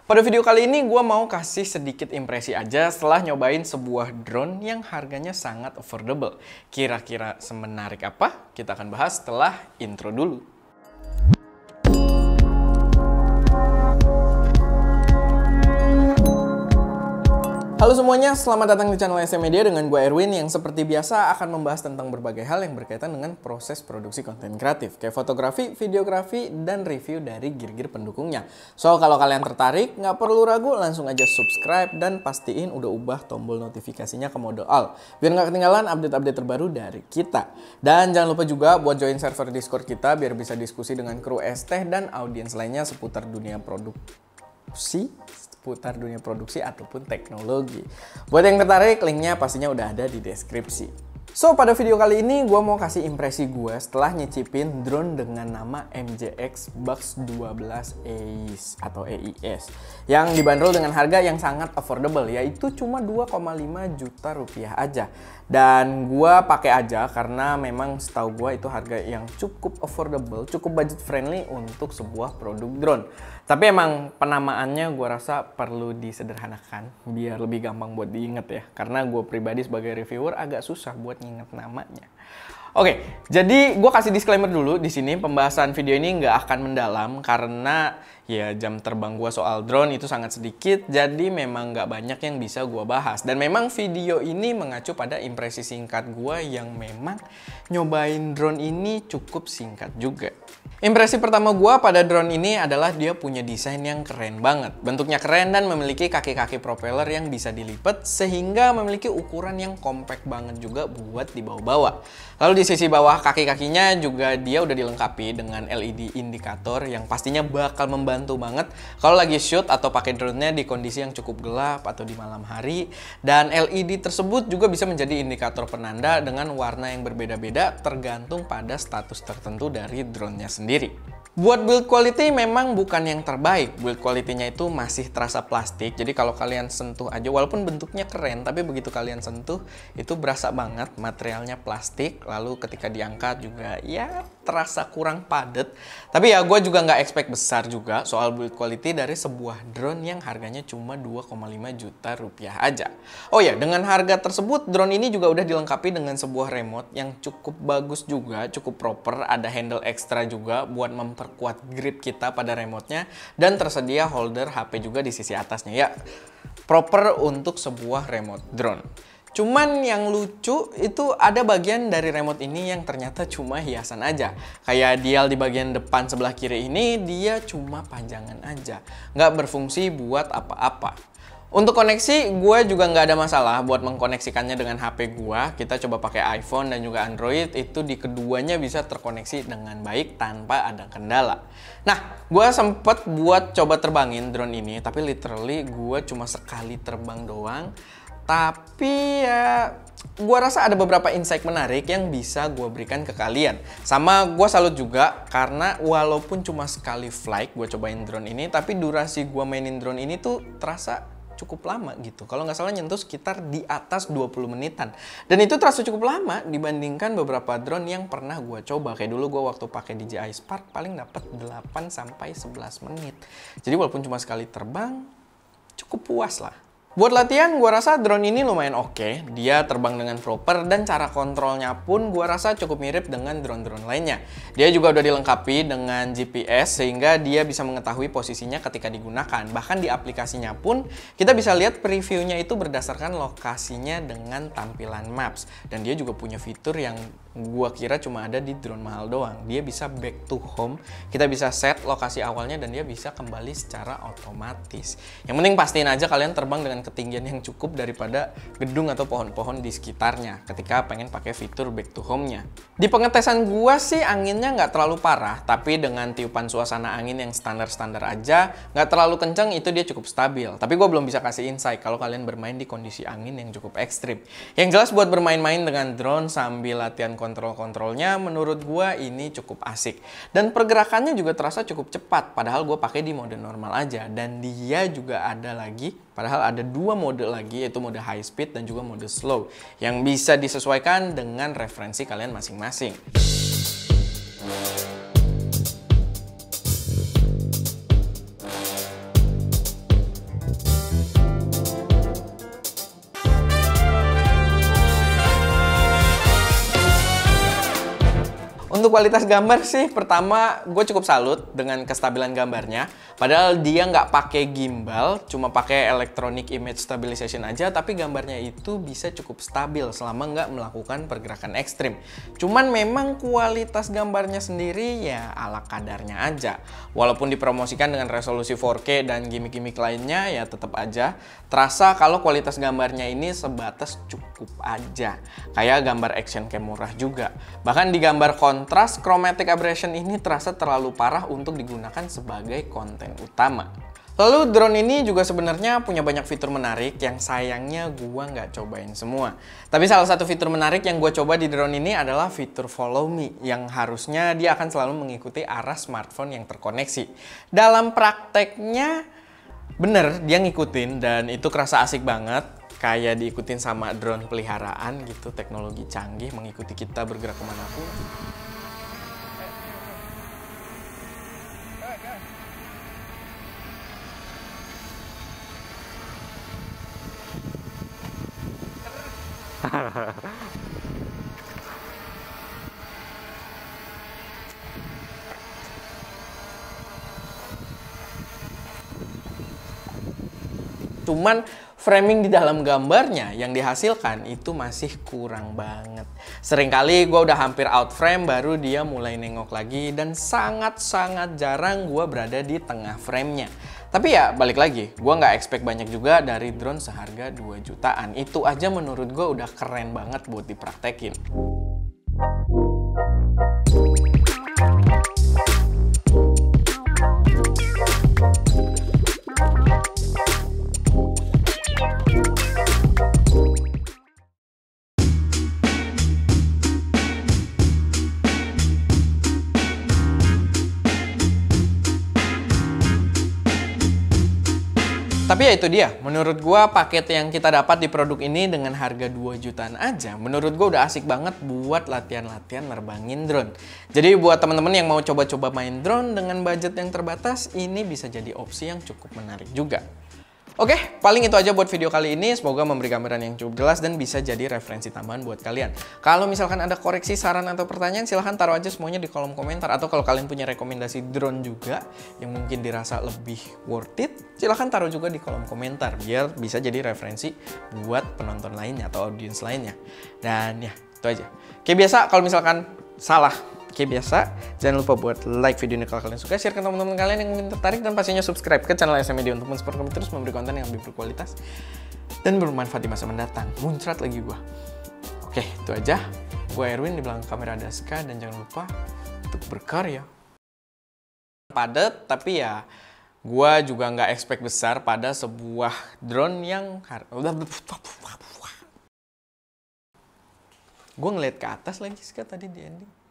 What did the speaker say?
Pada video kali ini gue mau kasih sedikit impresi aja setelah nyobain sebuah drone yang harganya sangat affordable. Kira-kira semenarik apa? Kita akan bahas setelah intro dulu. Halo semuanya, selamat datang di channel SM Media dengan gue Erwin yang seperti biasa akan membahas tentang berbagai hal yang berkaitan dengan proses produksi konten kreatif kayak fotografi, videografi, dan review dari gear-gear pendukungnya. So, kalau kalian tertarik, nggak perlu ragu, langsung aja subscribe dan pastiin udah ubah tombol notifikasinya ke mode all biar nggak ketinggalan update-update terbaru dari kita. Dan jangan lupa juga buat join server Discord kita biar bisa diskusi dengan kru ST dan audiens lainnya seputar dunia produksi ataupun teknologi. Buat yang tertarik, linknya pastinya udah ada di deskripsi. So, pada video kali ini gue mau kasih impresi gue setelah nyicipin drone dengan nama MJX Bugs 12 EIS atau EIS yang dibanderol dengan harga yang sangat affordable, yaitu cuma 2,5 juta rupiah aja. Dan gue pakai aja karena memang setahu gue itu harga yang cukup affordable, cukup budget friendly untuk sebuah produk drone. Tapi emang penamaannya gue rasa perlu disederhanakan biar lebih gampang buat diinget ya. Karena gue pribadi sebagai reviewer agak susah buat nginget namanya. Oke, jadi gue kasih disclaimer dulu di sini. Pembahasan video ini nggak akan mendalam karena ya jam terbang gue soal drone itu sangat sedikit. Jadi memang nggak banyak yang bisa gue bahas. Dan memang video ini mengacu pada impresi singkat gue yang memang nyobain drone ini cukup singkat juga. Impresi pertama gue pada drone ini adalah dia punya desain yang keren banget. Bentuknya keren dan memiliki kaki-kaki propeller yang bisa dilipat sehingga memiliki ukuran yang compact banget juga buat dibawa-bawa. Lalu di sisi bawah kaki-kakinya juga dia udah dilengkapi dengan LED indikator yang pastinya bakal membantu banget kalau lagi shoot atau pakai drone-nya di kondisi yang cukup gelap atau di malam hari. Dan LED tersebut juga bisa menjadi indikator penanda dengan warna yang berbeda-beda tergantung pada status tertentu dari drone-nya sendiri. Buat build quality memang bukan yang terbaik. Build quality-nya itu masih terasa plastik. Jadi kalau kalian sentuh aja, walaupun bentuknya keren, tapi begitu kalian sentuh, itu berasa banget materialnya plastik. Lalu ketika diangkat juga ya terasa kurang padat. Tapi ya gue juga nggak expect besar juga soal build quality dari sebuah drone yang harganya cuma 2,5 juta rupiah aja. Oh ya, dengan harga tersebut, drone ini juga udah dilengkapi dengan sebuah remote yang cukup bagus juga, cukup proper. Ada handle ekstra juga buat memperkuat grip kita pada remote-nya, dan tersedia holder HP juga di sisi atasnya ya. Proper untuk sebuah remote drone. Cuman yang lucu itu ada bagian dari remote ini yang ternyata cuma hiasan aja. Kayak dial di bagian depan sebelah kiri ini dia cuma panjangan aja. Nggak berfungsi buat apa-apa. Untuk koneksi, gue juga nggak ada masalah buat mengkoneksikannya dengan HP gue. Kita coba pakai iPhone dan juga Android, itu di keduanya bisa terkoneksi dengan baik tanpa ada kendala. Nah, gue sempet buat coba terbangin drone ini, tapi literally gue cuma sekali terbang doang. Tapi ya gue rasa ada beberapa insight menarik yang bisa gue berikan ke kalian. Sama gue salut juga karena walaupun cuma sekali flight gue cobain drone ini, tapi durasi gue mainin drone ini tuh terasa cukup lama gitu. Kalau nggak salah nyentuh sekitar di atas 20 menitan. Dan itu terasa cukup lama dibandingkan beberapa drone yang pernah gue coba. Kayak dulu gue waktu pakai DJI Spark paling dapat 8-11 menit. Jadi walaupun cuma sekali terbang, cukup puas lah. Buat latihan, gue rasa drone ini lumayan oke. Dia terbang dengan proper dan cara kontrolnya pun gue rasa cukup mirip dengan drone-drone lainnya. Dia juga udah dilengkapi dengan GPS sehingga dia bisa mengetahui posisinya ketika digunakan. Bahkan di aplikasinya pun kita bisa lihat previewnya itu berdasarkan lokasinya dengan tampilan maps. Dan dia juga punya fitur yang gue kira cuma ada di drone mahal doang. Dia bisa back to home, kita bisa set lokasi awalnya dan dia bisa kembali secara otomatis. Yang penting pastiin aja kalian terbang dengan ketinggian yang cukup daripada gedung atau pohon-pohon di sekitarnya ketika pengen pakai fitur back to home-nya. Di pengetesan gua sih anginnya nggak terlalu parah, tapi dengan tiupan suasana angin yang standar-standar aja, nggak terlalu kencang, itu dia cukup stabil. Tapi gua belum bisa kasih insight kalau kalian bermain di kondisi angin yang cukup ekstrim. Yang jelas buat bermain-main dengan drone sambil latihan kontrol-kontrolnya, menurut gua ini cukup asik. Dan pergerakannya juga terasa cukup cepat, padahal gua pakai di mode normal aja. Dan dia juga ada lagi, padahal ada dua mode lagi, yaitu mode high speed dan juga mode slow, yang bisa disesuaikan dengan referensi kalian masing-masing. Untuk kualitas gambar sih, pertama gue cukup salut dengan kestabilan gambarnya. Padahal dia nggak pakai gimbal, cuma pakai electronic image stabilization aja, tapi gambarnya itu bisa cukup stabil selama nggak melakukan pergerakan ekstrim. Cuman memang kualitas gambarnya sendiri ya ala kadarnya aja. Walaupun dipromosikan dengan resolusi 4K dan gimmick-gimmick lainnya, ya tetap aja terasa kalau kualitas gambarnya ini sebatas cukup aja. Kayak gambar action cam murah juga. Bahkan di gambar kontras, chromatic aberration ini terasa terlalu parah untuk digunakan sebagai konten utama. Lalu drone ini juga sebenarnya punya banyak fitur menarik yang sayangnya gua nggak cobain semua. Tapi salah satu fitur menarik yang gua coba di drone ini adalah fitur follow me, yang harusnya dia akan selalu mengikuti arah smartphone yang terkoneksi. Dalam prakteknya bener dia ngikutin dan itu kerasa asik banget. Kayak diikutin sama drone peliharaan gitu, teknologi canggih mengikuti kita bergerak kemanapun. Cuman framing di dalam gambarnya yang dihasilkan itu masih kurang banget. Seringkali gue udah hampir out frame baru dia mulai nengok lagi, dan sangat-sangat jarang gue berada di tengah framenya. Tapi ya balik lagi, gue nggak expect banyak juga dari drone seharga 2 jutaan. Itu aja menurut gue udah keren banget buat dipraktekin. Tapi ya itu dia, menurut gua paket yang kita dapat di produk ini dengan harga 2 jutaan aja, menurut gua udah asik banget buat latihan-latihan nerbangin drone. Jadi buat teman-teman yang mau coba-coba main drone dengan budget yang terbatas, ini bisa jadi opsi yang cukup menarik juga. Oke, paling itu aja buat video kali ini. Semoga memberi gambaran yang cukup jelas dan bisa jadi referensi tambahan buat kalian. Kalau misalkan ada koreksi, saran, atau pertanyaan, silahkan taruh aja semuanya di kolom komentar. Atau kalau kalian punya rekomendasi drone juga yang mungkin dirasa lebih worth it, silahkan taruh juga di kolom komentar. Biar bisa jadi referensi buat penonton lainnya atau audiens lainnya. Dan ya, itu aja. Kayak biasa, kalau misalkan salah, kayak biasa, jangan lupa buat like video ini kalau kalian suka, share ke teman-teman kalian yang mungkin tertarik, dan pastinya subscribe ke channel SM Media untuk mensupport kami terus memberi konten yang lebih berkualitas dan bermanfaat di masa mendatang. Muncrat lagi gua. Oke, itu aja. Gua Erwin, di belakang kamera ada Ska, dan jangan lupa untuk berkarya. Padat, tapi ya gua juga nggak expect besar pada sebuah drone yang gua ngeliat ke atas lagi Ska tadi di ending.